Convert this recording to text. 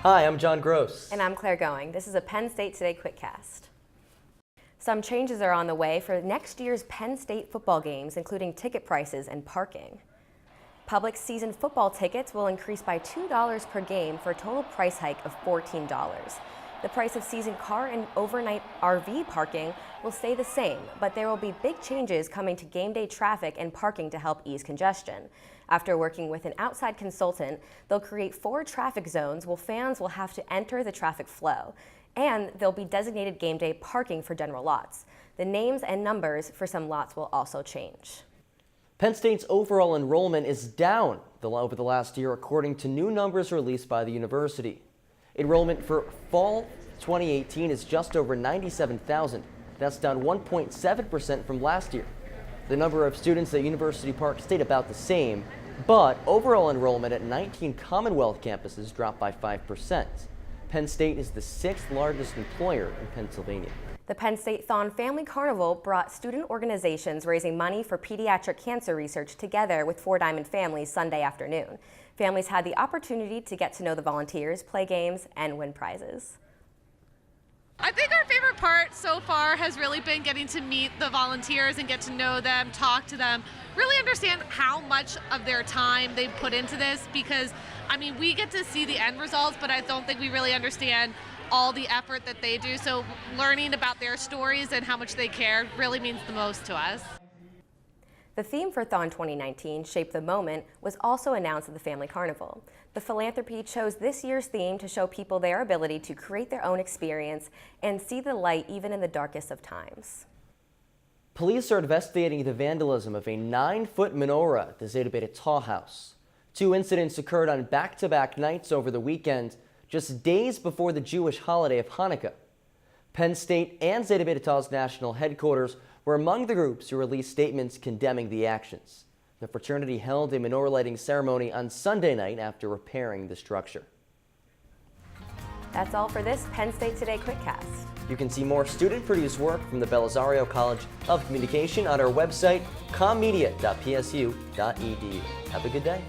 Hi, I'm John Gross. And I'm Claire Going. This is a Penn State Today QuickCast. Some changes are on the way for next year's Penn State football games, including ticket prices and parking. Public season football tickets will increase by $2 per game for a total price hike of $14. The price of season car and overnight RV parking will stay the same, but there will be big changes coming to game day traffic and parking to help ease congestion. After working with an outside consultant, they'll create 4 traffic zones where fans will have to enter the traffic flow, and there'll be designated game day parking for general lots. The names and numbers for some lots will also change. Penn State's overall enrollment is down over the last year, according to new numbers released by the university. Enrollment for fall 2018 is just over 97,000. That's down 1.7% from last year. The number of students at University Park stayed about the same, but overall enrollment at 19 Commonwealth campuses dropped by 5%. Penn State is the 6th largest employer in Pennsylvania. The Penn State Thon Family Carnival brought student organizations raising money for pediatric cancer research together with Four Diamond families Sunday afternoon. Families had the opportunity to get to know the volunteers, play games, and win prizes. I think our favorite part so far has really been getting to meet the volunteers and get to know them, talk to them, really understand how much of their time they put into this, because I mean, we get to see the end results, but I don't think we really understand all the effort that they do. So learning about their stories and how much they care really means the most to us. The theme for Thon 2019, Shape the Moment, was also announced at the Family Carnival. The philanthropy chose this year's theme to show people their ability to create their own experience and see the light even in the darkest of times. Police are investigating the vandalism of a 9-foot menorah at the Zeta Beta Tau House. 2 incidents occurred on back-to-back nights over the weekend, just days before the Jewish holiday of Hanukkah. Penn State and Zeta Beta Tau's national headquarters were among the groups who released statements condemning the actions. The fraternity held a menorah lighting ceremony on Sunday night after repairing the structure. That's all for this Penn State Today QuickCast. You can see more student-produced work from the Bellisario College of Communication on our website, commedia.psu.edu. Have a good day.